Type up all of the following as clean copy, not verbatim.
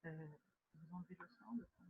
Vous enlevez le sang, le sang.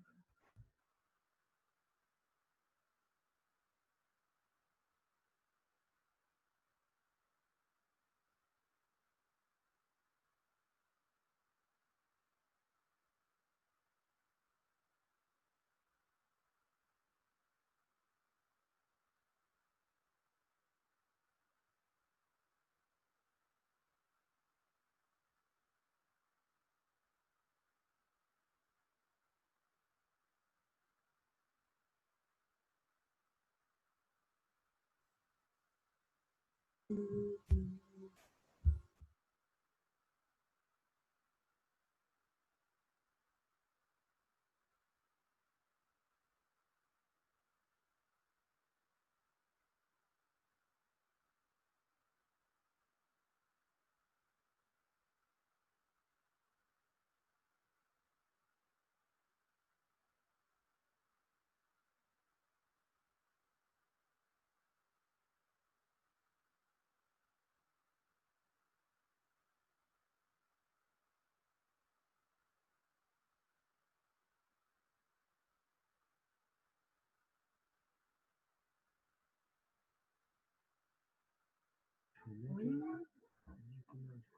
Oui.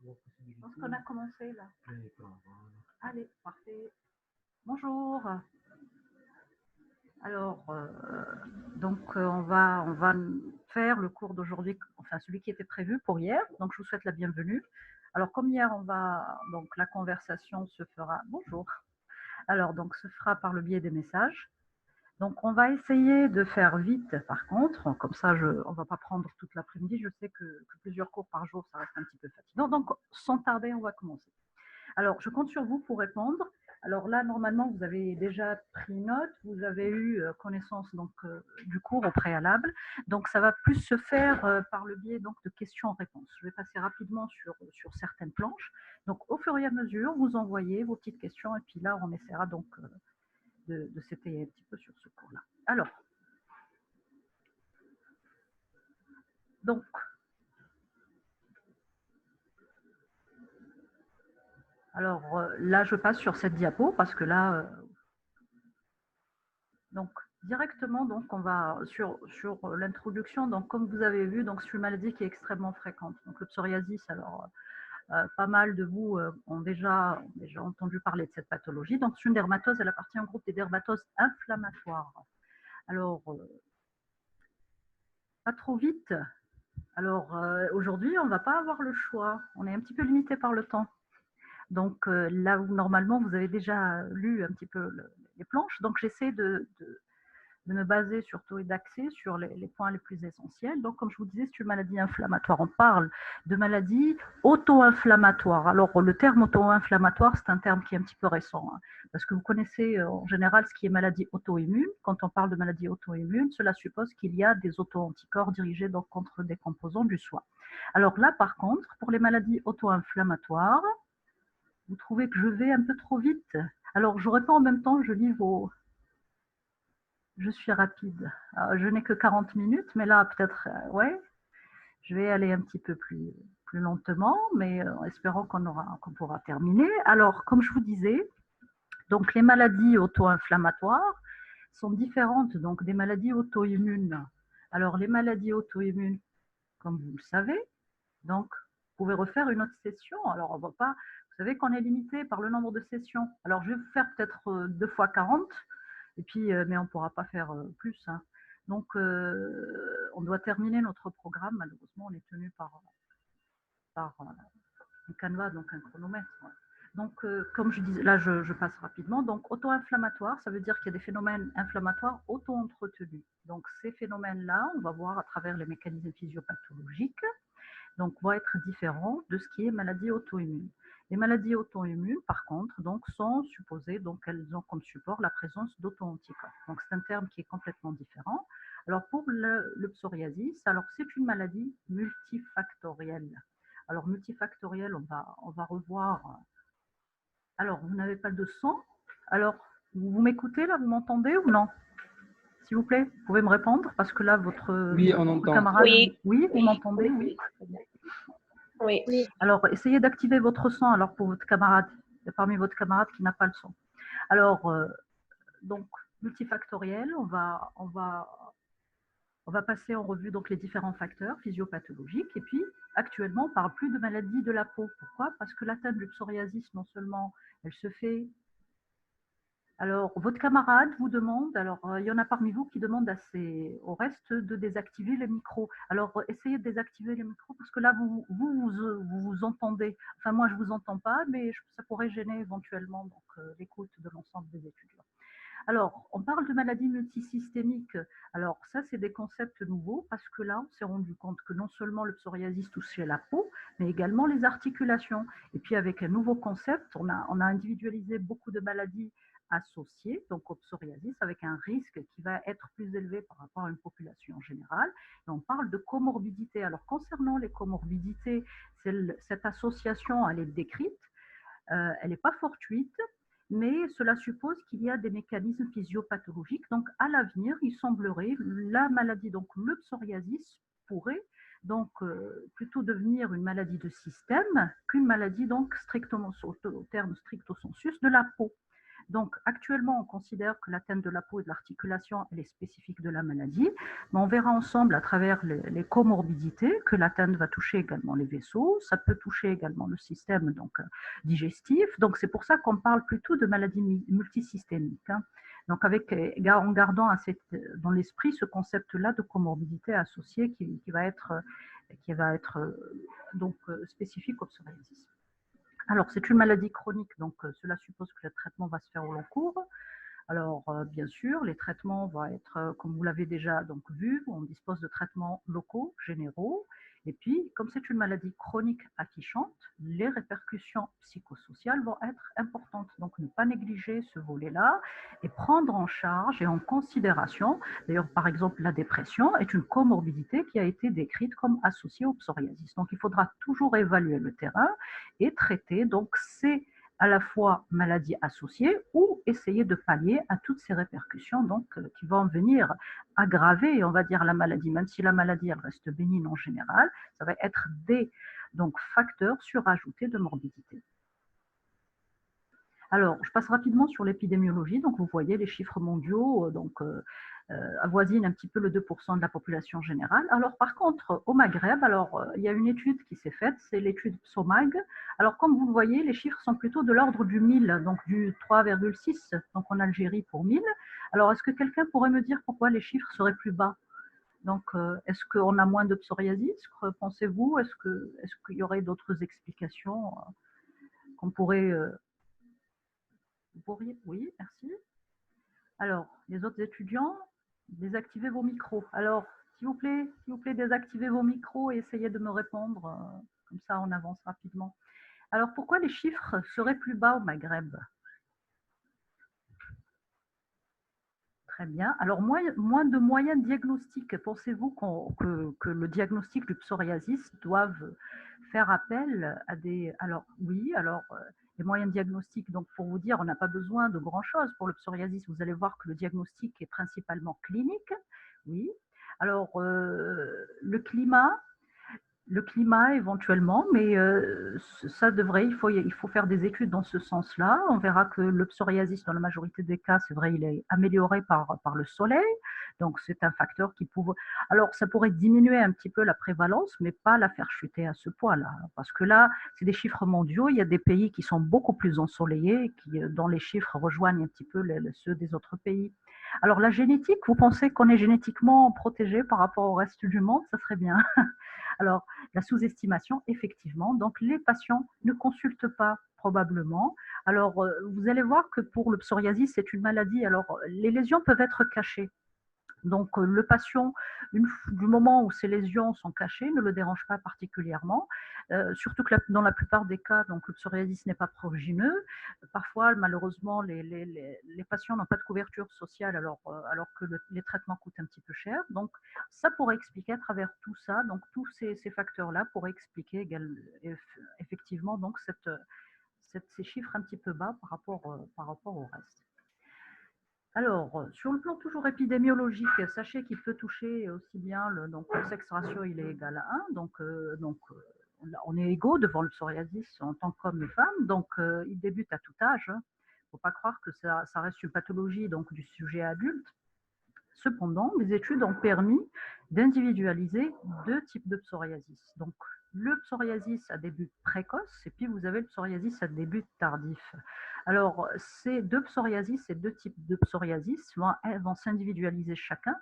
Je pense qu'on a commencé là. Allez, parfait. Bonjour. Alors, on va faire le cours d'aujourd'hui, enfin celui qui était prévu pour hier. Donc, je vous souhaite la bienvenue. Alors, comme hier, donc la conversation se fera. Bonjour. Alors, donc, se fera par le biais des messages. Donc, on va essayer de faire vite, par contre, comme ça, on ne va pas prendre toute l'après-midi. Je sais que plusieurs cours par jour, ça reste un petit peu fatigant. Donc, sans tarder, on va commencer. Alors, je compte sur vous pour répondre. Alors là, normalement, vous avez déjà pris note, vous avez eu connaissance donc, du cours au préalable. Donc, ça va plus se faire par le biais donc, de questions-réponses. Je vais passer rapidement sur certaines planches. Donc, au fur et à mesure, vous envoyez vos petites questions et puis là, on essaiera donc de s'étayer un petit peu sur ce cours-là. Alors, donc, là, je passe sur cette diapo parce que là, donc, directement, donc, on va sur l'introduction. Donc, comme vous avez vu, donc, c'est une maladie qui est extrêmement fréquente. Donc, le psoriasis, alors, pas mal de vous ont déjà entendu parler de cette pathologie. Donc, c'est une dermatose, elle appartient au groupe des dermatoses inflammatoires. Alors, pas trop vite. Alors, aujourd'hui, on ne va pas avoir le choix. On est un petit peu limité par le temps. Donc, là où normalement, vous avez déjà lu un petit peu les planches. Donc, j'essaie de me baser surtout et d'axer sur les points les plus essentiels. Donc, comme je vous disais, c'est une maladie inflammatoire. On parle de maladie auto-inflammatoire. Alors, le terme auto-inflammatoire, c'est un terme qui est un petit peu récent, hein, parce que vous connaissez en général ce qui est maladie auto-immune. Quand on parle de maladie auto-immune, cela suppose qu'il y a des auto-anticorps dirigés donc contre des composants du soi. Alors là, par contre, pour les maladies auto-inflammatoires, vous trouvez que je vais un peu trop vite. Alors, je réponds en même temps, je lis vos... Je suis rapide. Alors, je n'ai que 40 minutes, mais là, peut-être, ouais, je vais aller un petit peu plus lentement, mais en espérant qu'on pourra terminer. Alors, comme je vous disais, donc les maladies auto-inflammatoires sont différentes donc des maladies auto-immunes. Alors, les maladies auto-immunes, comme vous le savez, donc, vous pouvez refaire une autre session. Alors, on va pas, vous savez qu'on est limité par le nombre de sessions. Alors, je vais vous faire peut-être 2 fois 40, et puis, mais on ne pourra pas faire plus. Hein. Donc, on doit terminer notre programme. Malheureusement, on est tenu par un canevas, donc un chronomètre. Ouais. Donc, comme je disais, là, je passe rapidement. Donc, auto-inflammatoire, ça veut dire qu'il y a des phénomènes inflammatoires auto-entretenus. Donc, ces phénomènes-là, on va voir à travers les mécanismes physiopathologiques, donc vont être différents de ce qui est maladie auto-immune. Les maladies auto-immunes, par contre, donc, sont supposées, donc elles ont comme support la présence d'auto-anticorps. Donc c'est un terme qui est complètement différent. Alors pour le psoriasis, alors c'est une maladie multifactorielle. Alors multifactorielle, on va revoir. Alors vous n'avez pas de son. Alors vous m'écoutez là, vous m'entendez ou non? S'il vous plaît, vous pouvez me répondre parce que là, votre camarade... Oui, vous m'entendez? Oui. Oui. Alors, essayez d'activer votre son alors pour votre camarade. parmi votre camarade qui n'a pas le son. Alors, donc, multifactoriel, on va passer en revue donc les différents facteurs physiopathologiques. Et puis, actuellement, on ne parle plus de maladie de la peau. Pourquoi? Parce que l'atteinte du psoriasis, non seulement elle se fait. Alors, votre camarade vous demande, alors il y en a parmi vous qui demandent au reste de désactiver les micros. Alors, essayez de désactiver les micros parce que là, vous entendez. Enfin, moi, je ne vous entends pas, mais ça pourrait gêner éventuellement l'écoute de l'ensemble des étudiants. Alors, on parle de maladies multisystémiques. Alors, ça, c'est des concepts nouveaux parce que là, on s'est rendu compte que non seulement le psoriasis touchait la peau, mais également les articulations. Et puis, avec un nouveau concept, on a individualisé beaucoup de maladies associées, donc au psoriasis, avec un risque qui va être plus élevé par rapport à une population générale. Et on parle de comorbidité. Alors, concernant les comorbidités, cette association, elle est décrite. Elle n'est pas fortuite, mais cela suppose qu'il y a des mécanismes physiopathologiques. Donc, à l'avenir, il semblerait, la maladie, donc le psoriasis, pourrait donc plutôt devenir une maladie de système qu'une maladie, donc strictement, au terme stricto sensus, de la peau. Donc, actuellement, on considère que l'atteinte de la peau et de l'articulation, elle est spécifique de la maladie, mais on verra ensemble à travers les comorbidités que l'atteinte va toucher également les vaisseaux, ça peut toucher également le système digestif. Donc, c'est pour ça qu'on parle plutôt de maladie multisystémique. Hein. Donc, en gardant dans l'esprit ce concept-là de comorbidité associée qui va être spécifique au psoriasis. Alors, c'est une maladie chronique, donc cela suppose que le traitement va se faire au long cours. Alors, bien sûr, les traitements vont être, comme vous l'avez déjà donc vu, on dispose de traitements locaux, généraux. Et puis, comme c'est une maladie chronique affichante, les répercussions psychosociales vont être importantes. Donc, ne pas négliger ce volet-là et prendre en charge et en considération, d'ailleurs, par exemple, la dépression est une comorbidité qui a été décrite comme associée au psoriasis. Donc, il faudra toujours évaluer le terrain et traiter donc ces à la fois maladies associées ou essayer de pallier à toutes ces répercussions donc, qui vont venir aggraver, on va dire, la maladie. Même si la maladie elle reste bénigne en général, ça va être des donc, facteurs surajoutés de morbidité. Alors, je passe rapidement sur l'épidémiologie. Donc, vous voyez les chiffres mondiaux avoisinent un petit peu le 2% de la population générale. Alors, par contre, au Maghreb, il y a une étude qui s'est faite, c'est l'étude PSOMAG. Alors, comme vous le voyez, les chiffres sont plutôt de l'ordre du 1000, donc du 3,6, donc en Algérie pour 1000. Alors, est-ce que quelqu'un pourrait me dire pourquoi les chiffres seraient plus bas? Donc, est-ce qu'on a moins de psoriasis, pensez-vous? Est-ce qu'il y aurait d'autres explications qu'on pourrait... Vous pourriez? Oui, merci. Alors, les autres étudiants, désactivez vos micros. Alors, s'il vous plaît, désactivez vos micros et essayez de me répondre. Comme ça, on avance rapidement. Alors, pourquoi les chiffres seraient plus bas au Maghreb? Très bien. Alors, moins de moyens diagnostiques. Pensez-vous que le diagnostic du psoriasis doive faire appel à des... Alors, oui, les moyens diagnostiques, donc pour vous dire, on n'a pas besoin de grand-chose pour le psoriasis. Vous allez voir que le diagnostic est principalement clinique. Oui. Alors, le climat éventuellement, mais ça devrait, il faut faire des études dans ce sens-là. On verra que le psoriasis, dans la majorité des cas, c'est vrai, il est amélioré par le soleil, donc c'est un facteur qui pourrait... Alors, ça pourrait diminuer un petit peu la prévalence, mais pas la faire chuter à ce point-là, parce que là, c'est des chiffres mondiaux, il y a des pays qui sont beaucoup plus ensoleillés, dont les chiffres rejoignent un petit peu ceux des autres pays. Alors, la génétique, vous pensez qu'on est génétiquement protégé par rapport au reste du monde? Ça serait bien. Alors, la sous-estimation, effectivement. Donc, les patients ne consultent pas probablement. Alors, vous allez voir que pour le psoriasis, c'est une maladie. Alors, les lésions peuvent être cachées. Donc, le patient, du moment où ces lésions sont cachées, ne le dérange pas particulièrement. Surtout que dans la plupart des cas, donc, le psoriasis n'est pas prurigineux. Parfois, malheureusement, les patients n'ont pas de couverture sociale alors que les traitements coûtent un petit peu cher. Donc, ça pourrait expliquer à travers tout ça, donc tous ces facteurs-là pourraient expliquer effectivement donc ces chiffres un petit peu bas par rapport au reste. Alors, sur le plan toujours épidémiologique, sachez qu'il peut toucher aussi bien le sexe ratio, il est égal à 1, donc on est égaux devant le psoriasis en tant qu'hommes et femmes, donc il débute à tout âge, hein. Faut pas croire que ça reste une pathologie donc du sujet adulte. Cependant, des études ont permis d'individualiser 2 types de psoriasis. Donc, le psoriasis à début précoce et puis vous avez le psoriasis à début tardif. Alors, ces 2 psoriasis, ces 2 types de psoriasis vont s'individualiser chacun.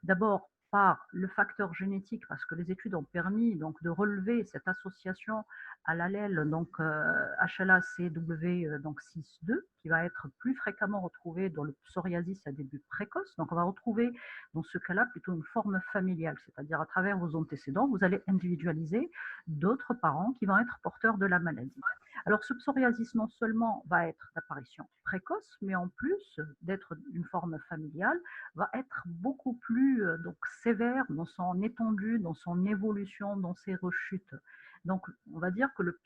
D'abord par le facteur génétique, parce que les études ont permis donc de relever cette association à l'allèle donc HLA-CW donc 6.2 qui va être plus fréquemment retrouvé dans le psoriasis à début précoce. Donc on va retrouver dans ce cas-là plutôt une forme familiale, c'est-à-dire à travers vos antécédents, vous allez individualiser d'autres parents qui vont être porteurs de la maladie. Alors ce psoriasis non seulement va être d'apparition précoce, mais en plus d'être une forme familiale, va être beaucoup plus donc sévère dans son étendue, dans son évolution, dans ses rechutes. Donc, on va dire que le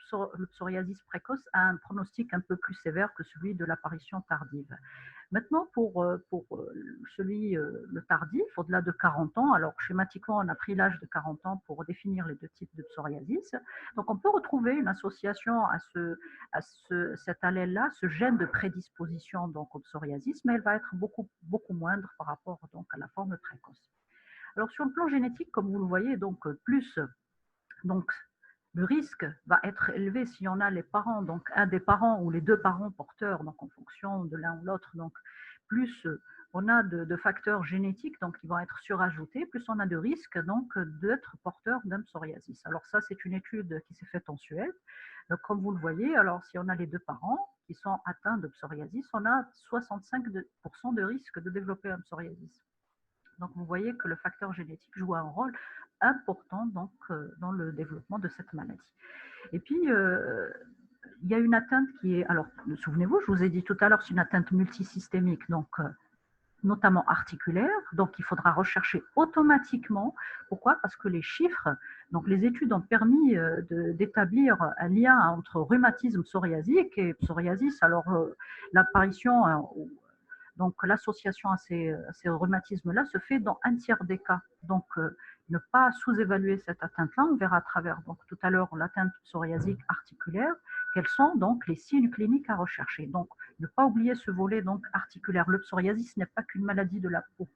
psoriasis précoce a un pronostic un peu plus sévère que celui de l'apparition tardive. Maintenant, pour le tardif, au-delà de 40 ans, alors schématiquement, on a pris l'âge de 40 ans pour définir les 2 types de psoriasis. Donc, on peut retrouver une association cet allèle-là, ce gène de prédisposition donc, au psoriasis, mais elle va être beaucoup moindre par rapport donc, à la forme précoce. Alors, sur le plan génétique, comme vous le voyez, donc, plus donc, le risque va être élevé si on a les parents, donc un des parents ou les 2 parents porteurs, donc en fonction de l'un ou l'autre, donc plus on a de facteurs génétiques donc qui vont être surajoutés, plus on a de risques donc d'être porteur d'un psoriasis. Alors ça, c'est une étude qui s'est faite en Suède. Donc comme vous le voyez, alors si on a les 2 parents qui sont atteints de psoriasis, on a 65% de risque de développer un psoriasis. Donc vous voyez que le facteur génétique joue un rôle important donc, dans le développement de cette maladie. Et puis, il y a une atteinte qui est, alors souvenez-vous, je vous ai dit tout à l'heure, c'est une atteinte multisystémique, donc notamment articulaire, donc il faudra rechercher automatiquement. Pourquoi? Parce que les chiffres, donc les études ont permis d'établir un lien entre rhumatisme psoriasique et psoriasis. Alors l'apparition donc l'association à ces rhumatismes-là se fait dans un tiers des cas. Donc ne pas sous-évaluer cette atteinte-là, on verra à travers donc tout à l'heure l'atteinte psoriasique articulaire, quels sont donc les signes cliniques à rechercher. Donc ne pas oublier ce volet donc articulaire. Le psoriasis n'est pas qu'une maladie de la peau.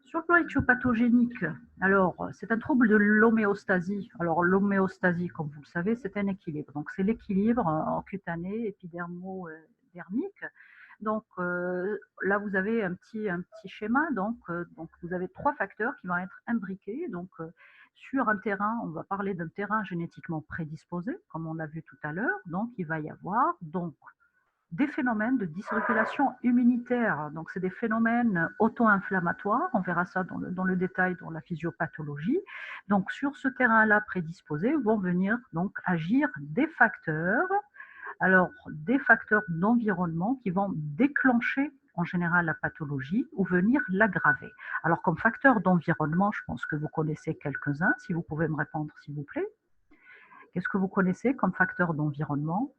Sur le plan éthiopathogénique, alors c'est un trouble de l'homéostasie. Alors l'homéostasie, comme vous le savez, c'est un équilibre. Donc c'est l'équilibre en cutané, épidermo-dermique. Donc là, vous avez un petit schéma. Donc vous avez 3 facteurs qui vont être imbriqués. Donc sur un terrain, on va parler d'un terrain génétiquement prédisposé, comme on l'a vu tout à l'heure. Donc il va y avoir donc des phénomènes de dysrégulation immunitaire. Donc, c'est des phénomènes auto-inflammatoires. On verra ça dans le détail dans la physiopathologie. Donc, sur ce terrain-là prédisposé vont venir donc agir des facteurs. Alors, des facteurs d'environnement qui vont déclencher en général la pathologie ou venir l'aggraver. Alors, comme facteur d'environnement, je pense que vous connaissez quelques-uns. Si vous pouvez me répondre, s'il vous plaît. Qu'est-ce que vous connaissez comme facteur d'environnement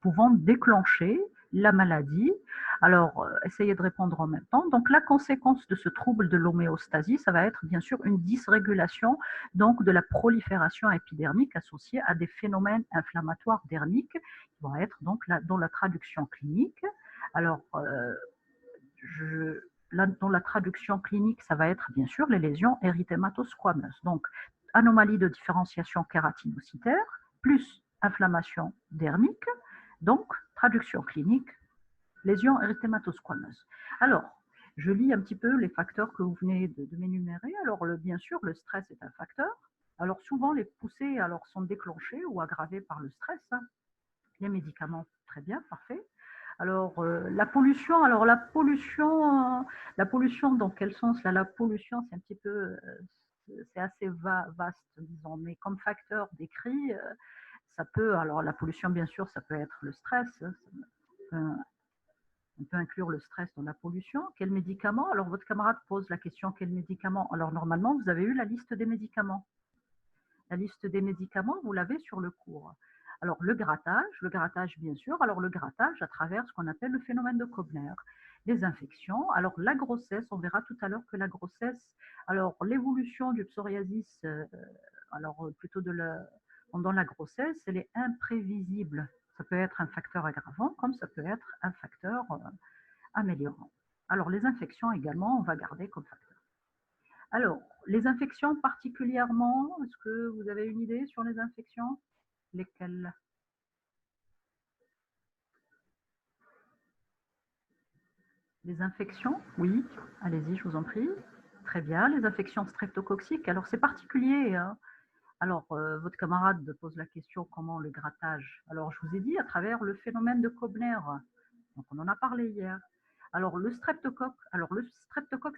pouvant déclencher la maladie? Alors, essayez de répondre en même temps. Donc, la conséquence de ce trouble de l'homéostasie, ça va être bien sûr une dysrégulation donc, de la prolifération épidermique associée à des phénomènes inflammatoires dermiques qui vont être donc dans la traduction clinique. Alors, dans la traduction clinique, ça va être bien sûr les lésions érythématosquameuses. Donc, anomalie de différenciation kératinocytaire plus inflammation dermique. Donc, traduction clinique, lésion érythématosquameuse. Alors, je lis un petit peu les facteurs que vous venez de m'énumérer. Alors, bien sûr, le stress est un facteur. Alors, souvent, les poussées sont déclenchées ou aggravées par le stress. Les médicaments, très bien, parfait. Alors, la pollution, dans quel sens là? La pollution, c'est un petit peu, c'est assez vaste, disons, mais comme facteur décrit, ça peut, alors la pollution, bien sûr, ça peut être le stress, on peut inclure le stress dans la pollution. Quel médicament? Alors, votre camarade pose la question, quel médicament? Alors, normalement, vous avez eu la liste des médicaments. La liste des médicaments, vous l'avez sur le cours. Alors, le grattage, bien sûr. Alors, le grattage à travers ce qu'on appelle le phénomène de Koebner. Les infections. Alors, la grossesse, on verra tout à l'heure que la grossesse, alors l'évolution du psoriasis alors plutôt pendant la grossesse, elle est imprévisible. Ça peut être un facteur aggravant comme ça peut être un facteur améliorant. Alors les infections également, on va garder comme facteur. Alors, les infections particulièrement, est-ce que vous avez une idée sur les infections? Lesquelles? Les infections? Oui, allez-y, je vous en prie. Très bien, les infections streptococciques. Alors, c'est particulier, hein. Alors, votre camarade pose la question comment le grattage? Alors, je vous ai dit à travers le phénomène de Kobner. Donc, on en a parlé hier. Alors le streptocoque,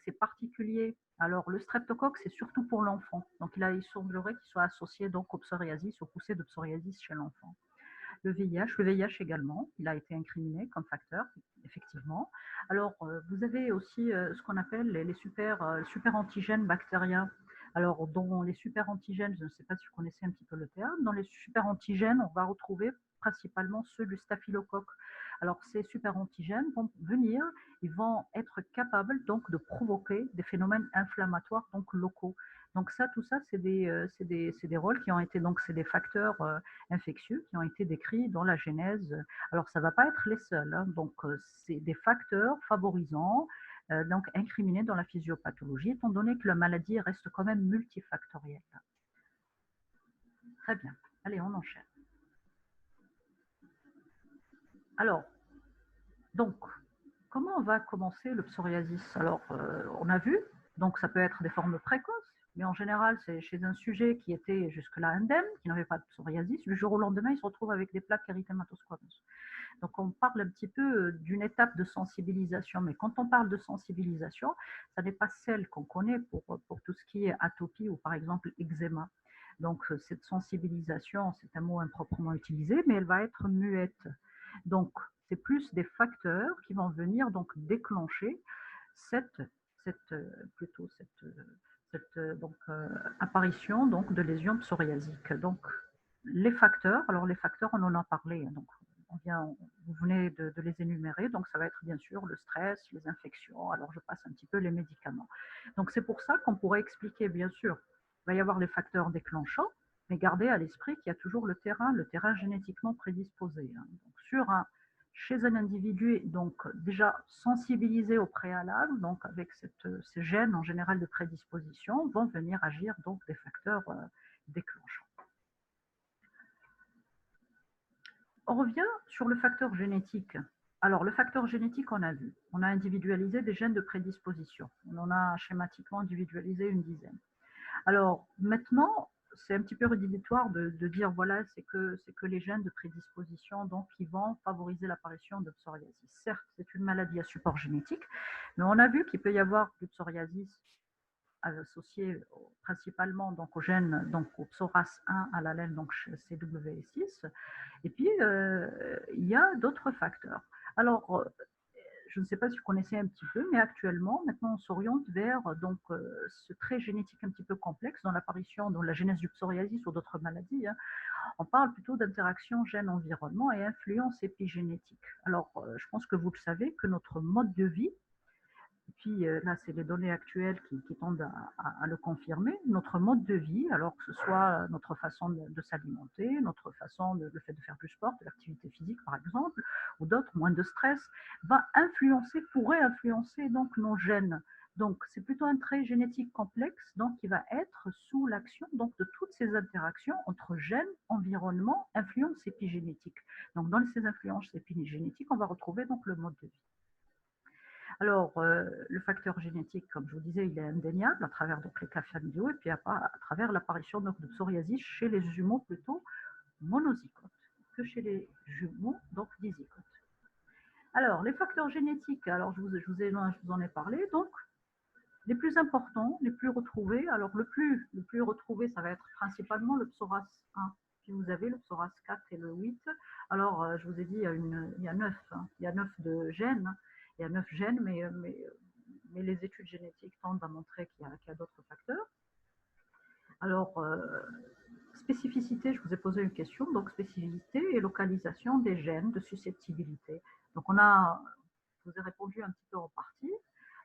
c'est particulier. Alors, le streptocoque, c'est surtout pour l'enfant. Donc, il semblerait qu'il soit associé donc au psoriasis, au poussée de psoriasis chez l'enfant. Le VIH également, il a été incriminé comme facteur, effectivement. Alors, vous avez aussi ce qu'on appelle les super antigènes bactériens. Alors, dans les super antigènes, je ne sais pas si vous connaissez un petit peu le terme, dans les super antigènes, on va retrouver principalement ceux du staphylocoque. Alors, ces super antigènes vont venir, ils vont être capables donc de provoquer des phénomènes inflammatoires donc locaux. Donc ça, tout ça, c'est des rôles qui ont été donc c'est des facteurs infectieux qui ont été décrits dans la genèse. Alors, ça ne va pas être les seuls, hein. Donc, c'est des facteurs favorisants, donc incriminés dans la physiopathologie, étant donné que la maladie reste quand même multifactorielle. Très bien. Allez, on enchaîne. Alors, donc, comment on va commencer le psoriasis? Alors, on a vu, donc ça peut être des formes précoces, mais en général, c'est chez un sujet qui était jusque-là indemne, qui n'avait pas de psoriasis. Du jour au lendemain, il se retrouve avec des plaques érythématosquameuses. Donc, on parle un petit peu d'une étape de sensibilisation. Mais quand on parle de sensibilisation, ça n'est pas celle qu'on connaît pour tout ce qui est atopie ou par exemple eczéma. Donc, cette sensibilisation, c'est un mot improprement utilisé, mais elle va être muette. Donc, c'est plus des facteurs qui vont venir donc déclencher cette, cette, plutôt donc, apparition donc, de lésions psoriasiques. Donc, les facteurs, on en a parlé, hein. Donc, vous venez de les énumérer, donc ça va être bien sûr le stress, les infections, alors je passe un petit peu les médicaments. Donc c'est pour ça qu'on pourrait expliquer, bien sûr, il va y avoir les facteurs déclenchants, mais gardez à l'esprit qu'il y a toujours le terrain génétiquement prédisposé, hein. Donc chez un individu donc déjà sensibilisé au préalable, donc avec ces gènes en général de prédisposition, vont venir agir donc des facteurs déclenchants. On revient sur le facteur génétique. Alors, le facteur génétique, on a vu. On a individualisé des gènes de prédisposition. On en a schématiquement individualisé une dizaine. Alors, maintenant, c'est un petit peu rédhibitoire de dire, voilà, c'est que les gènes de prédisposition donc, qui vont favoriser l'apparition de psoriasis. Certes, c'est une maladie à support génétique, mais on a vu qu'il peut y avoir du psoriasis associé principalement donc, au gène, donc au psoras1 à l'allèle, donc CW6. Et puis, il y a d'autres facteurs. Alors, je ne sais pas si vous connaissez un petit peu, mais actuellement, maintenant, on s'oriente vers donc, ce trait génétique un petit peu complexe dans l'apparition, dans la genèse du psoriasis ou d'autres maladies, hein. On parle plutôt d'interaction gène-environnement et influence épigénétique. Alors, je pense que vous le savez, que notre mode de vie, et puis là, c'est les données actuelles qui tendent à le confirmer. Notre mode de vie, alors que ce soit notre façon de s'alimenter, notre façon, le fait de faire du sport, de l'activité physique par exemple, ou d'autres, moins de stress, pourrait influencer donc nos gènes. Donc, c'est plutôt un trait génétique complexe, donc qui va être sous l'action donc de toutes ces interactions entre gènes, environnement, influence épigénétique. Donc, dans ces influences épigénétiques, on va retrouver donc le mode de vie. Alors, le facteur génétique, comme je vous disais, il est indéniable à travers donc, les cas familiaux et puis à travers l'apparition de psoriasis chez les jumeaux plutôt monozygotes que chez les jumeaux donc dizygotes. Alors, les facteurs génétiques, alors je vous en ai parlé, donc les plus importants, les plus retrouvés, alors le plus retrouvé, ça va être principalement le psoras 1, puis vous avez le psoras 4 et le 8. Alors, je vous ai dit, il y a 9, hein, il y a 9 de gènes, il y a 9 gènes, mais les études génétiques tendent à montrer qu'il y a d'autres facteurs. Alors, spécificité, je vous ai posé une question, donc spécificité et localisation des gènes de susceptibilité. Donc, je vous ai répondu un petit peu en partie.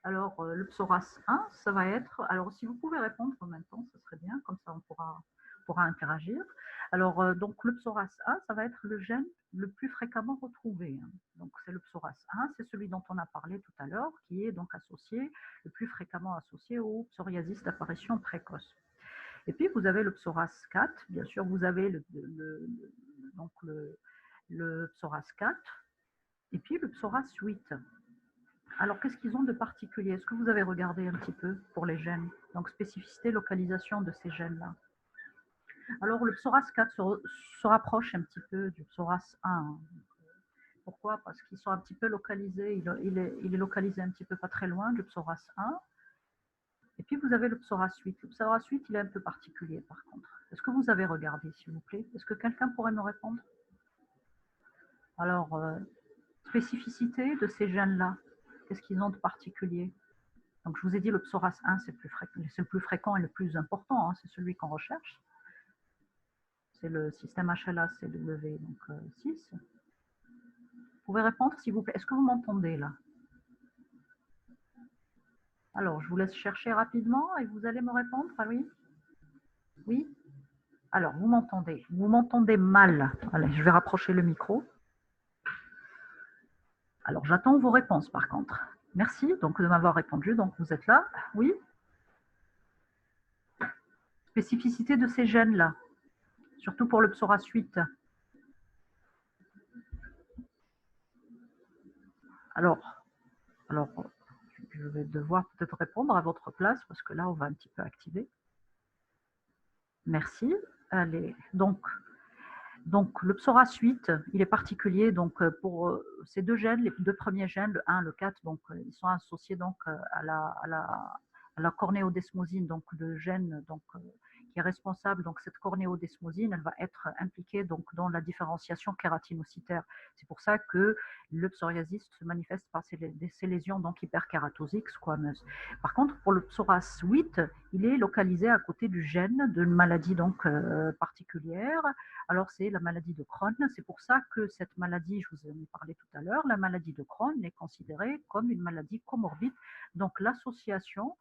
Alors, le psoras 1, ça va être, alors si vous pouvez répondre en même temps, ce serait bien, comme ça on pourra pourra interagir. Alors, donc le psoas A, ça va être le gène le plus fréquemment retrouvé, hein. Donc c'est le psoas 1, c'est celui dont on a parlé tout à l'heure, qui est donc associé, le plus fréquemment associé au psoriasis d'apparition précoce. Et puis vous avez le psoas 4, bien sûr vous avez donc le psoas 4, et puis le psoas 8. Alors qu'est-ce qu'ils ont de particulier? Est-ce que vous avez regardé un petit peu pour les gènes? Donc spécificité, localisation de ces gènes-là. Alors le psoas 4 se rapproche un petit peu du psoas 1. Pourquoi? Parce qu'ils sont un petit peu localisés, il est localisé un petit peu pas très loin du psoas 1. Et puis vous avez le psoas 8. Le psoas 8, il est un peu particulier par contre. Est-ce que vous avez regardé, s'il vous plaît? Est-ce que quelqu'un pourrait me répondre? Alors, spécificité de ces gènes-là, qu'est-ce qu'ils ont de particulier? Donc je vous ai dit le psoas 1, c'est le plus fréquent et le plus important, hein, c'est celui qu'on recherche. C'est le système HLA-CW, donc 6. Vous pouvez répondre, s'il vous plaît. Est-ce que vous m'entendez là? Alors, je vous laisse chercher rapidement et vous allez me répondre. Ah oui? Oui? Alors, vous m'entendez? Vous m'entendez mal. Allez, je vais rapprocher le micro. Alors, j'attends vos réponses par contre. Merci donc de m'avoir répondu. Donc, vous êtes là? Oui? Spécificité de ces gènes-là, surtout pour le psoas 8. Alors, je vais devoir peut-être répondre à votre place parce que là, on va un petit peu activer. Merci. Allez, donc le psoas 8, il est particulier donc, pour ces deux gènes, les deux premiers gènes, le 1 et le 4, donc, ils sont associés donc, à la cornéodesmosine, donc le gène donc, qui est responsable. Donc cette cornéodesmosine, elle va être impliquée donc, dans la différenciation kératinocytaire. C'est pour ça que le psoriasis se manifeste par ces lésions donc, hyperkératosiques squameuses. Par contre, pour le psoas 8, il est localisé à côté du gène d'une maladie donc, particulière. Alors, c'est la maladie de Crohn. C'est pour ça que cette maladie, je vous en ai parlé tout à l'heure, la maladie de Crohn est considérée comme une maladie comorbide. Donc, l'association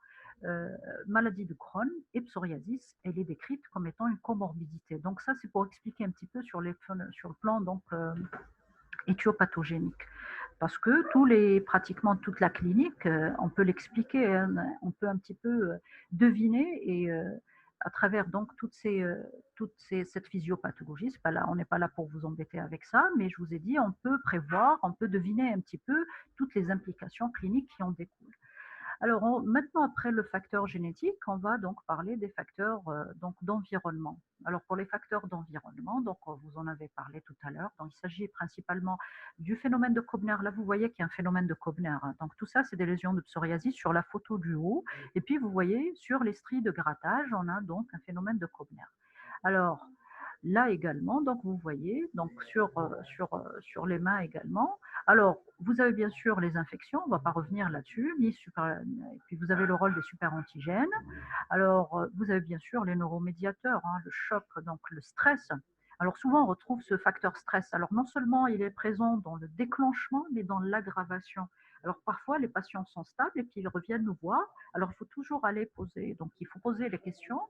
maladie de Crohn et psoriasis, elle est décrite comme étant une comorbidité. Donc, ça, c'est pour expliquer un petit peu sur le plan donc, éthiopathogénique. Parce que pratiquement toute la clinique, on peut l'expliquer, hein, on peut un petit peu deviner et à travers donc cette physiopathologie, on n'est pas là pour vous embêter avec ça, mais je vous ai dit, on peut prévoir, on peut deviner un petit peu toutes les implications cliniques qui en découlent. Alors maintenant, après le facteur génétique, on va donc parler des facteurs donc d'environnement. Alors pour les facteurs d'environnement, donc vous en avez parlé tout à l'heure, donc il s'agit principalement du phénomène de Koebner. Là, vous voyez qu'il y a un phénomène de Koebner, hein. Donc tout ça, c'est des lésions de psoriasis sur la photo du haut. Et puis vous voyez, sur les stries de grattage, on a donc un phénomène de Koebner. Alors, là également, donc vous voyez, donc sur les mains également. Alors, vous avez bien sûr les infections, on ne va pas revenir là-dessus, et puis vous avez le rôle des super-antigènes. Alors, vous avez bien sûr les neuromédiateurs, hein, le choc, donc le stress. Alors souvent, on retrouve ce facteur stress. Alors non seulement il est présent dans le déclenchement, mais dans l'aggravation. Alors parfois, les patients sont stables et puis ils reviennent nous voir. Alors il faut toujours aller poser, donc il faut poser les questions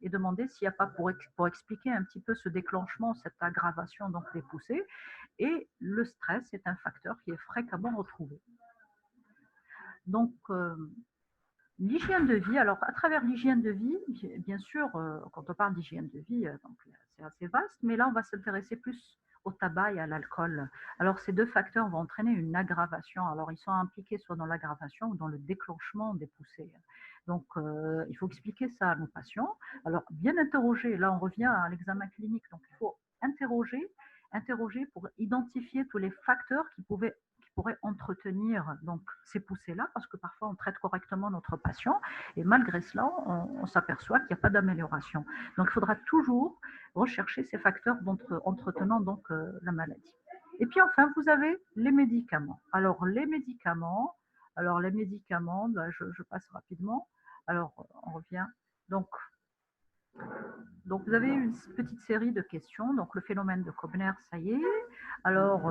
et demander s'il n'y a pas pour expliquer un petit peu ce déclenchement, cette aggravation donc des poussées. Et le stress est un facteur qui est fréquemment retrouvé. Donc, l'hygiène de vie, alors à travers l'hygiène de vie, bien sûr, quand on parle d'hygiène de vie, c'est assez vaste, mais là on va s'intéresser plus au tabac et à l'alcool. Alors ces deux facteurs vont entraîner une aggravation. Alors ils sont impliqués soit dans l'aggravation ou dans le déclenchement des poussées. Donc il faut expliquer ça à nos patients. Alors bien interroger, là on revient à l'examen clinique, donc il faut interroger pour identifier tous les facteurs qui pourraient entretenir donc ces poussées-là, parce que parfois on traite correctement notre patient et malgré cela, on s'aperçoit qu'il n'y a pas d'amélioration. Donc il faudra toujours rechercher ces facteurs entretenant donc la maladie. Et puis enfin, vous avez les médicaments. Alors les médicaments, là, je passe rapidement. Alors on revient. Donc, vous avez une petite série de questions. Donc, le phénomène de Koebner, ça y est. Alors,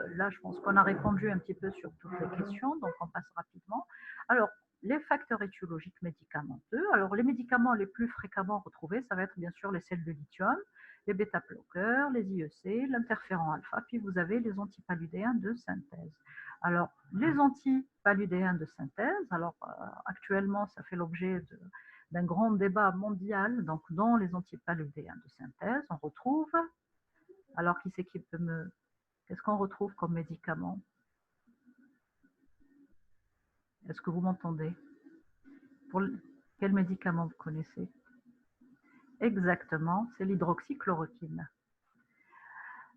là, je pense qu'on a répondu un petit peu sur toutes les questions. Donc, on passe rapidement. Alors, les facteurs étiologiques médicamenteux. Alors, les médicaments les plus fréquemment retrouvés, ça va être bien sûr les sels de lithium, les bêta-bloqueurs, les IEC, l'interféron alpha, puis vous avez les antipaludéens de synthèse. Alors, les antipaludéens de synthèse, alors actuellement, ça fait l'objet d'un grand débat mondial. Donc, dans les antipaludéens de synthèse, on retrouve, alors qui c'est qui peut me... Qu'est-ce qu'on retrouve comme médicament? Est-ce que vous m'entendez? Quel médicament vous connaissez? Exactement, c'est l'hydroxychloroquine.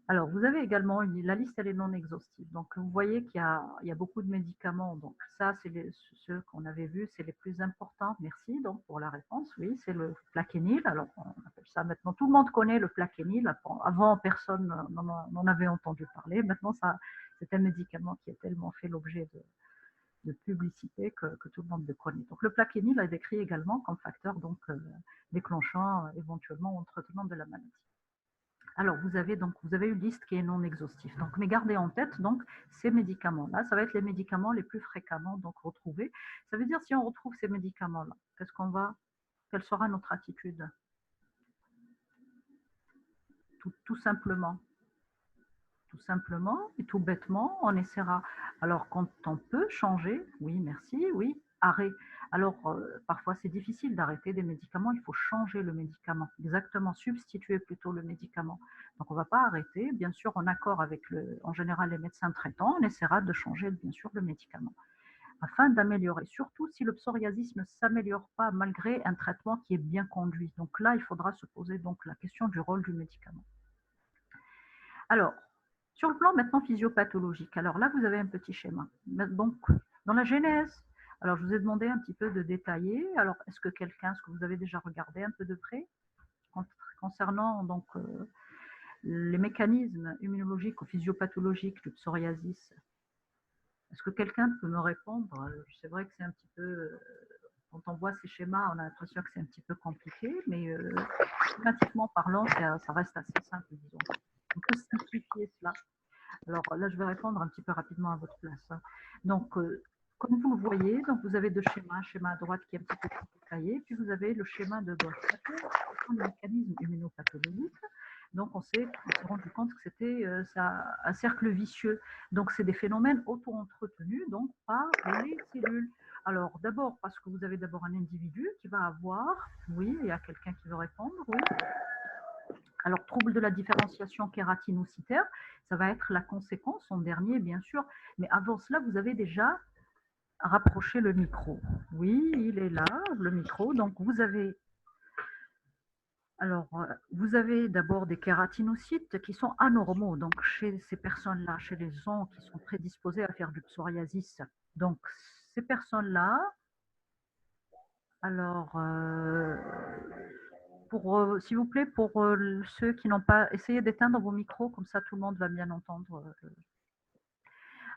Alors, vous avez également, la liste, elle est non exhaustive. Donc, vous voyez qu'il y a beaucoup de médicaments. Donc, ça, c'est ceux qu'on avait vus, c'est les plus importants. Merci donc pour la réponse. Oui, c'est le Plaquenil. Alors, on appelle ça maintenant, tout le monde connaît le Plaquenil. Avant, personne n'en avait entendu parler. Maintenant, c'est un médicament qui a tellement fait l'objet de publicité que tout le monde le connaît. Donc, le Plaquenil est décrit également comme facteur donc, déclenchant éventuellement au traitement de la maladie. Alors, vous avez une liste qui est non exhaustive. Donc, mais gardez en tête donc ces médicaments-là. Ça va être les médicaments les plus fréquemment donc retrouvés. Ça veut dire si on retrouve ces médicaments-là, quelle sera notre attitude? Tout simplement. Tout simplement et tout bêtement, on essaiera. Alors, quand on peut changer, oui, merci, oui, arrêt. Alors, parfois, c'est difficile d'arrêter des médicaments, il faut changer le médicament, exactement, substituer plutôt le médicament. Donc, on ne va pas arrêter, bien sûr, en accord avec, en général, les médecins traitants, on essaiera de changer, bien sûr, le médicament, afin d'améliorer, surtout si le psoriasis ne s'améliore pas malgré un traitement qui est bien conduit. Donc là, il faudra se poser donc la question du rôle du médicament. Alors, sur le plan maintenant physiopathologique, alors là, vous avez un petit schéma. Donc, dans la genèse, alors je vous ai demandé un petit peu de détailler. Alors, est-ce que vous avez déjà regardé un peu de près concernant donc les mécanismes immunologiques ou physiopathologiques du psoriasis? Est-ce que quelqu'un peut me répondre? C'est vrai que c'est un petit peu, quand on voit ces schémas, on a l'impression que c'est un petit peu compliqué, mais schématiquement parlant, ça reste assez simple, disons. On peut simplifier cela. Alors là, je vais répondre un petit peu rapidement à votre place. Donc, comme vous le voyez, donc vous avez deux schémas, un schéma à droite qui est un petit peu plus détaillé, puis vous avez le schéma de gauche. Ce sont les mécanismes immunopathologiques. Donc, on s'est rendu compte que c'était un cercle vicieux. Donc, c'est des phénomènes auto-entretenus donc, par les cellules. Alors, d'abord, parce que vous avez d'abord un individu qui va avoir, oui, il y a quelqu'un qui veut répondre, oui. Alors, trouble de la différenciation kératinocytaire, ça va être la conséquence en dernier, bien sûr. Mais avant cela, vous avez déjà rapproché le micro. Oui, il est là, le micro. Donc, vous avez d'abord des kératinocytes qui sont anormaux. Donc, chez ces personnes-là, chez les gens qui sont prédisposés à faire du psoriasis. Donc, ces personnes-là, alors, s'il vous plaît, pour ceux qui n'ont pas essayé d'éteindre vos micros, comme ça tout le monde va bien entendre.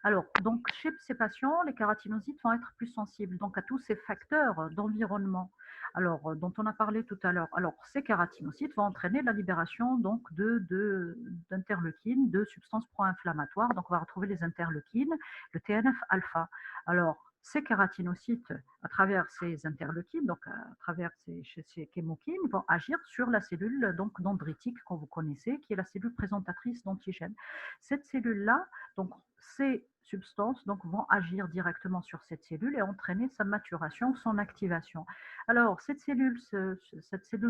Alors, donc chez ces patients, les kératinocytes vont être plus sensibles donc à tous ces facteurs d'environnement. Alors, dont on a parlé tout à l'heure. Alors, ces kératinocytes vont entraîner la libération donc d'interleukines, de substances pro-inflammatoires. Donc, on va retrouver les interleukines, le TNF-alpha. Alors, ces kératinocytes, à travers ces interleukines, donc à travers ces chémokines, vont agir sur la cellule donc dendritique que vous connaissez, qui est la cellule présentatrice d'antigènes. Cette cellule-là, donc ces substances donc, vont agir directement sur cette cellule et entraîner sa maturation, son activation. Alors, cette cellule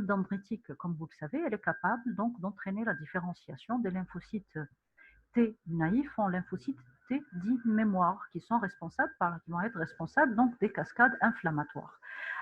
dendritique, comme vous le savez, elle est capable donc d'entraîner la différenciation des lymphocytes T naïfs en lymphocytes T dits mémoire, qui vont être responsables donc des cascades inflammatoires.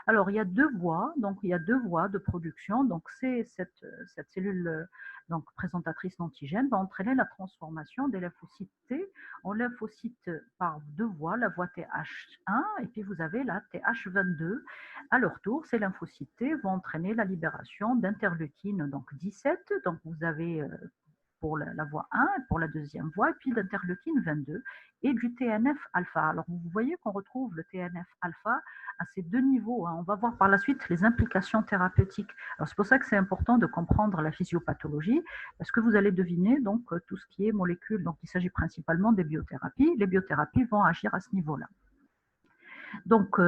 Alors, il y a deux voies de production. Donc, cette cellule donc, présentatrice d'antigènes va entraîner la transformation des lymphocytes T en lymphocytes par deux voies, la voie TH1 et puis vous avez la TH22. À leur tour, ces lymphocytes T vont entraîner la libération d'interleukine, donc 17. Donc, vous avez pour la voie 1 et pour la deuxième voie, et puis d'interleukine 22 et du TNF-alpha. Alors, vous voyez qu'on retrouve le TNF-alpha à ces deux niveaux. On va voir par la suite les implications thérapeutiques. Alors, c'est pour ça que c'est important de comprendre la physiopathologie, parce que vous allez deviner donc tout ce qui est molécules. Donc, il s'agit principalement des biothérapies. Les biothérapies vont agir à ce niveau-là. Donc,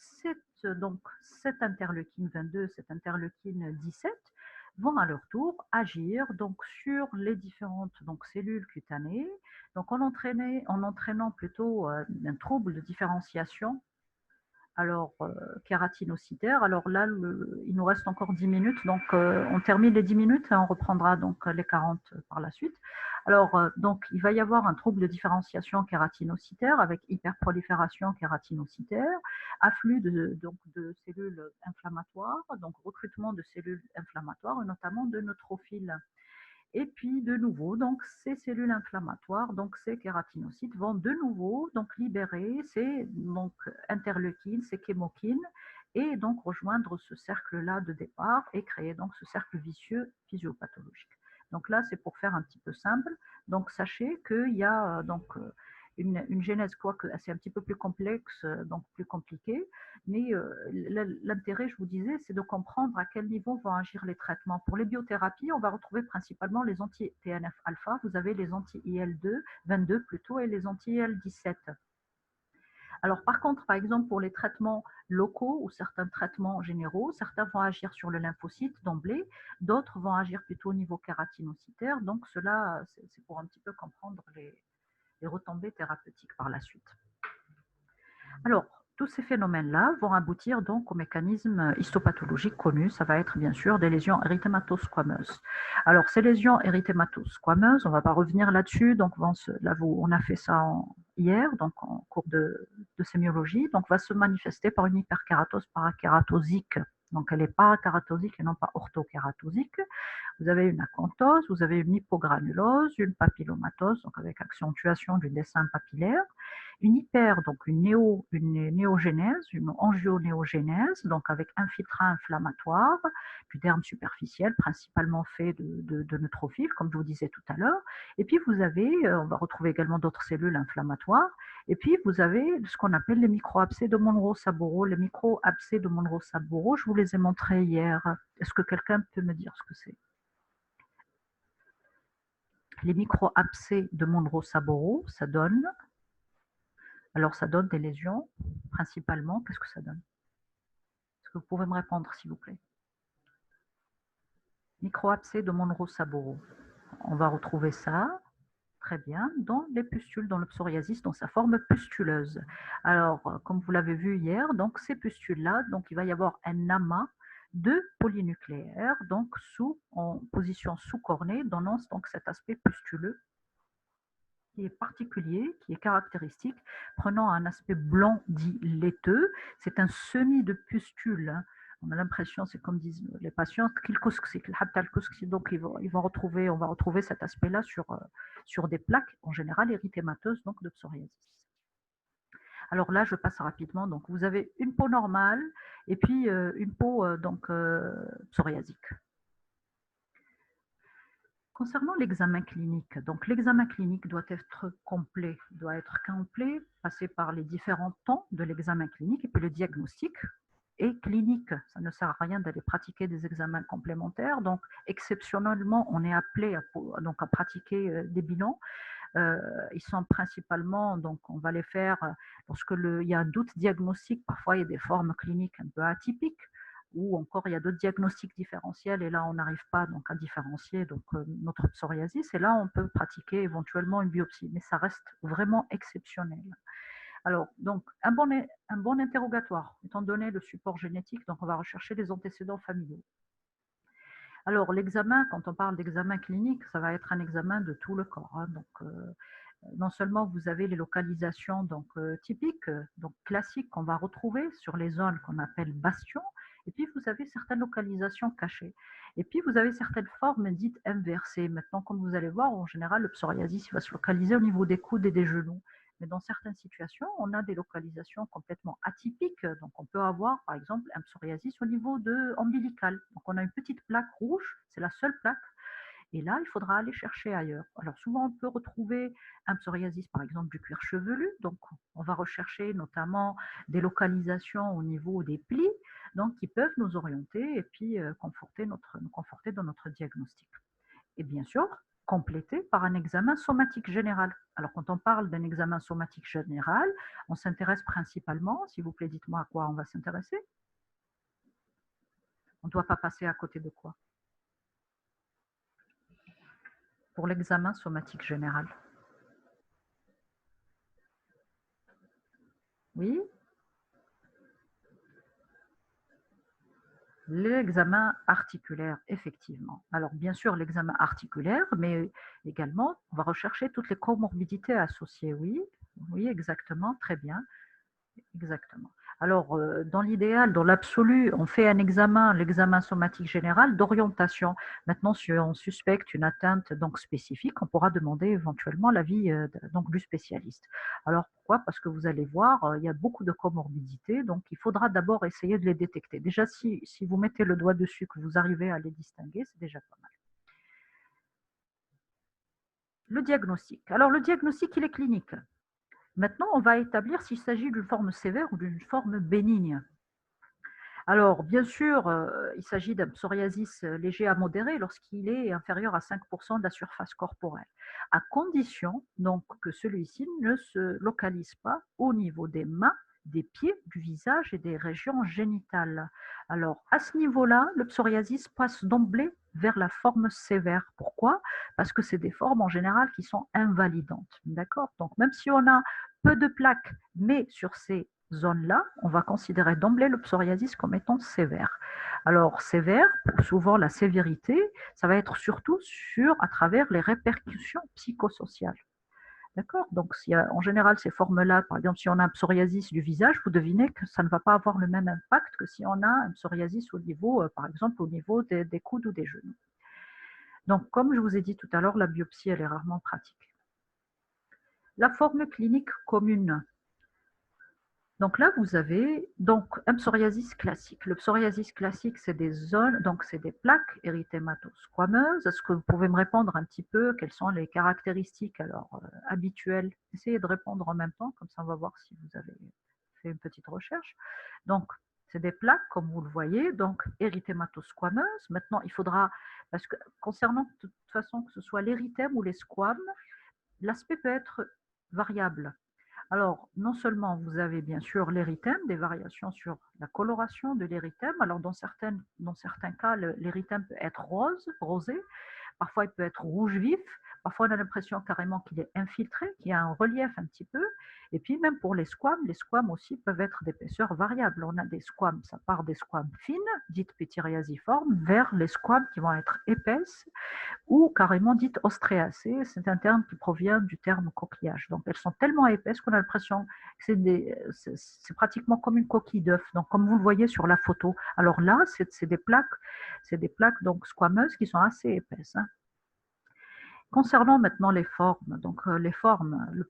cette interleukine 22, cette interleukine 17 vont à leur tour agir donc sur les différentes donc cellules cutanées, donc en entraînant plutôt, un trouble de différenciation. Alors, kératinocytaire, alors là, il nous reste encore 10 minutes, donc on termine les 10 minutes et on reprendra donc les 40 par la suite. Alors, donc il va y avoir un trouble de différenciation kératinocytaire avec hyperprolifération kératinocytaire, afflux de cellules inflammatoires, donc recrutement de cellules inflammatoires et notamment de neutrophiles. Et puis de nouveau, donc ces cellules inflammatoires, donc ces kératinocytes vont de nouveau donc libérer ces donc interleukines, ces chémokines, et donc rejoindre ce cercle-là de départ et créer donc ce cercle vicieux physiopathologique. Donc là, c'est pour faire un petit peu simple. Donc sachez qu'il y a une genèse, quoique c'est un petit peu plus complexe, donc plus compliqué, mais l'intérêt, je vous disais, c'est de comprendre à quel niveau vont agir les traitements. Pour les biothérapies, on va retrouver principalement les anti-TNF-alpha, vous avez les anti-IL-2, 22 plutôt, et les anti-IL-17. Alors par contre, par exemple, pour les traitements locaux ou certains traitements généraux, certains vont agir sur le lymphocyte d'emblée, d'autres vont agir plutôt au niveau kératinocytaire. Donc cela, c'est pour un petit peu comprendre les retombées thérapeutiques par la suite. Alors, tous ces phénomènes-là vont aboutir donc au mécanisme histopathologique connu. Ça va être bien sûr des lésions érythématosquameuses. Alors, ces lésions érythématosquameuses, on ne va pas revenir là-dessus. Donc, on a fait ça hier, donc en cours de sémiologie. Donc, va se manifester par une hyperkératose parakératosique. Donc, elle est parakératosique et non pas orthokératosique. Vous avez une acanthose, vous avez une hypogranulose, une papillomatose, donc avec accentuation du dessin papillaire, une donc une néogénèse, une angionéogénèse, donc avec infiltrat inflammatoire du derme superficiel, principalement fait de neutrophiles, comme je vous disais tout à l'heure. Et puis vous avez, on va retrouver également d'autres cellules inflammatoires. Et puis vous avez ce qu'on appelle les micro-abcès de Monro-Saburo. Les micro-abcès de Monro-Saburo, je vous les ai montrés hier. Est-ce que quelqu'un peut me dire ce que c'est? Les micro-abcès de Monro-Saburo, ça donne des lésions, principalement. Qu'est-ce que ça donne? Est-ce que vous pouvez me répondre, s'il vous plaît? Micro-abcès de Monro-Saburo. On va retrouver ça, très bien, dans les pustules, dans le psoriasis, dans sa forme pustuleuse. Alors, comme vous l'avez vu hier, donc ces pustules-là, donc il va y avoir un amas de polynucléaires, donc en position sous-cornée, donnant donc cet aspect pustuleux qui est particulier, qui est caractéristique, prenant un aspect blanc dit laiteux. C'est un semis de pustules. Hein. On a l'impression, c'est comme disent les patients, donc on va retrouver cet aspect-là sur des plaques, en général érythémateuses, donc de psoriasis. Alors là, je passe rapidement. Donc, vous avez une peau normale et puis une peau psoriasique. Concernant l'examen clinique, donc l'examen clinique doit être complet, passer par les différents temps de l'examen clinique et puis le diagnostic. Et clinique, ça ne sert à rien d'aller pratiquer des examens complémentaires. Donc, exceptionnellement, on est appelé à pratiquer des bilans. Ils sont principalement, donc on va les faire lorsque il y a un doute diagnostique. Parfois, il y a des formes cliniques un peu atypiques ou encore il y a d'autres diagnostics différentiels et là on n'arrive pas donc à différencier donc notre psoriasis et là on peut pratiquer éventuellement une biopsie, mais ça reste vraiment exceptionnel. Alors donc un bon interrogatoire, étant donné le support génétique, donc on va rechercher les antécédents familiaux. Alors l'examen, quand on parle d'examen clinique, ça va être un examen de tout le corps. Hein, donc non seulement vous avez les localisations donc typiques, donc classiques qu'on va retrouver sur les zones qu'on appelle bastions, et puis vous avez certaines localisations cachées. Et puis vous avez certaines formes dites inversées. Maintenant, comme vous allez voir, en général, le psoriasis va se localiser au niveau des coudes et des genoux. Mais dans certaines situations, on a des localisations complètement atypiques. Donc, on peut avoir, par exemple, un psoriasis au niveau ombilical. Donc, on a une petite plaque rouge, c'est la seule plaque. Et là, il faudra aller chercher ailleurs. Alors, souvent, on peut retrouver un psoriasis, par exemple, du cuir chevelu. Donc, on va rechercher notamment des localisations au niveau des plis, donc qui peuvent nous orienter et puis nous conforter dans notre diagnostic. Et bien sûr, complété par un examen somatique général. Alors, quand on parle d'un examen somatique général, on s'intéresse principalement, s'il vous plaît, dites-moi à quoi on va s'intéresser. On ne doit pas passer à côté de quoi pour l'examen somatique général. Oui, l'examen articulaire, effectivement. Alors, bien sûr, l'examen articulaire, mais également, on va rechercher toutes les comorbidités associées. Oui, oui, exactement, très bien. Exactement. Alors, dans l'idéal, dans l'absolu, on fait un examen, l'examen somatique général d'orientation. Maintenant, si on suspecte une atteinte donc spécifique, on pourra demander éventuellement l'avis donc du spécialiste. Alors pourquoi? Parce que vous allez voir, il y a beaucoup de comorbidités, donc il faudra d'abord essayer de les détecter. Déjà, si vous mettez le doigt dessus, que vous arrivez à les distinguer, c'est déjà pas mal. Le diagnostic. Alors, le diagnostic, il est clinique. Maintenant, on va établir s'il s'agit d'une forme sévère ou d'une forme bénigne. Alors, bien sûr, il s'agit d'un psoriasis léger à modéré lorsqu'il est inférieur à 5 de la surface corporelle, à condition donc que celui-ci ne se localise pas au niveau des mains, des pieds, du visage et des régions génitales. Alors, à ce niveau-là, le psoriasis passe d'emblée vers la forme sévère. Pourquoi? Parce que c'est des formes en général qui sont invalidantes. D'accord? Donc, même si on a peu de plaques, mais sur ces zones-là, on va considérer d'emblée le psoriasis comme étant sévère. Alors, sévère, souvent la sévérité, ça va être surtout à travers les répercussions psychosociales. D'accord? Donc, en général, ces formes-là, par exemple, si on a un psoriasis du visage, vous devinez que ça ne va pas avoir le même impact que si on a un psoriasis au niveau, par exemple, au niveau des coudes ou des genoux. Donc, comme je vous ai dit tout à l'heure, la biopsie, elle est rarement pratique. La forme clinique commune. Donc là, vous avez donc un psoriasis classique. Le psoriasis classique, c'est des zones, donc c'est des plaques érythémato-squameuses. Est-ce que vous pouvez me répondre un petit peu quelles sont les caractéristiques alors habituelles? Essayez de répondre en même temps, comme ça on va voir si vous avez fait une petite recherche. Donc, c'est des plaques, comme vous le voyez, donc érythémato-squameuses. Maintenant, il faudra, parce que concernant de toute façon que ce soit l'érythème ou les squames, l'aspect peut être variable. Alors, non seulement vous avez bien sûr l'érythème, des variations sur la coloration de l'érythème. Alors, dans certains cas, l'érythème peut être rosé, parfois il peut être rouge vif, parfois on a l'impression carrément qu'il est infiltré, qu'il y a un relief un petit peu. Et puis même pour les squames aussi peuvent être d'épaisseur variable. On a des squames, ça part des squames fines, dites pétiriasiformes, vers les squames qui vont être épaisses ou carrément dites ostréacées. C'est un terme qui provient du terme coquillage. Donc elles sont tellement épaisses qu'on a l'impression que c'est pratiquement comme une coquille d'œuf. Donc comme vous le voyez sur la photo. Alors là, c'est des plaques donc squameuses qui sont assez épaisses. Hein. Concernant maintenant les formes, donc les formes,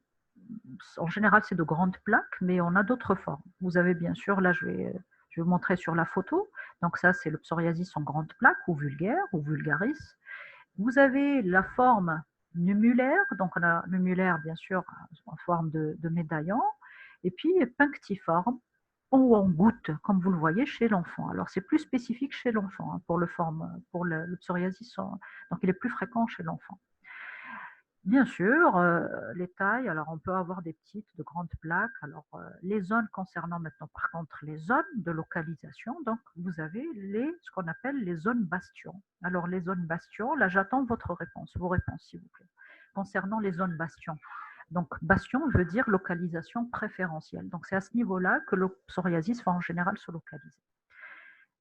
en général c'est de grandes plaques, mais on a d'autres formes. Vous avez bien sûr, là je vais vous montrer sur la photo. Donc ça c'est le psoriasis en grande plaque ou vulgaire ou vulgaris. Vous avez la forme numulaire, donc on a numulaire bien sûr en forme de médaillon, et puis punctiforme ou en goutte, comme vous le voyez chez l'enfant. Alors c'est plus spécifique chez l'enfant hein, pour le psoriasis, donc il est plus fréquent chez l'enfant. Bien sûr, les tailles, alors on peut avoir des petites, de grandes plaques. Alors, les zones concernant maintenant par contre les zones de localisation, donc vous avez ce qu'on appelle les zones bastions. Alors les zones bastions, là j'attends vos réponses s'il vous plaît. Concernant les zones bastions. Donc bastion veut dire localisation préférentielle. Donc c'est à ce niveau-là que le psoriasis va en général se localiser.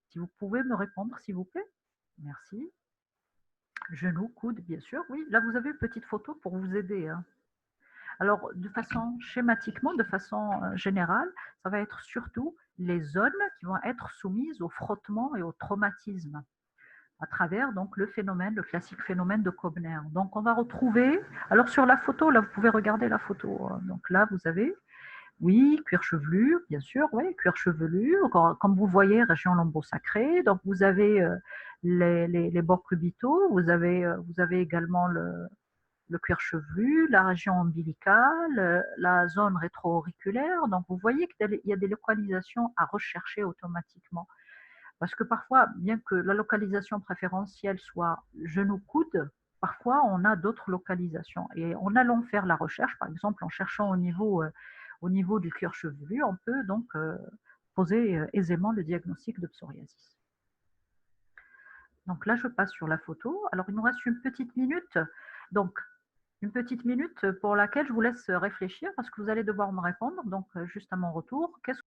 Si vous pouvez me répondre s'il vous plaît. Merci. Genoux, coudes, bien sûr. Oui, là vous avez une petite photo pour vous aider. Hein. Alors, de façon schématiquement, de façon générale, ça va être surtout les zones qui vont être soumises au frottement et au traumatisme à travers donc le classique phénomène de Kobner. Donc, on va retrouver, alors sur la photo, là, vous pouvez regarder la photo. Donc là, vous avez, oui, cuir chevelu, bien sûr, oui, cuir chevelu, comme vous voyez, région lombo-sacrée. Donc, vous avez les bords cubitaux, vous avez également le cuir chevelu, la région ombilicale, la zone rétro-auriculaire. Donc, vous voyez qu'il y a des localisations à rechercher automatiquement. Parce que parfois, bien que la localisation préférentielle soit genou-coude, parfois on a d'autres localisations et en allant faire la recherche, par exemple en cherchant au niveau du cuir chevelu, on peut donc, poser, aisément le diagnostic de psoriasis. Donc là, je passe sur la photo. Alors il nous reste une petite minute, donc une petite minute pour laquelle je vous laisse réfléchir parce que vous allez devoir me répondre donc, juste à mon retour. Qu'est-ce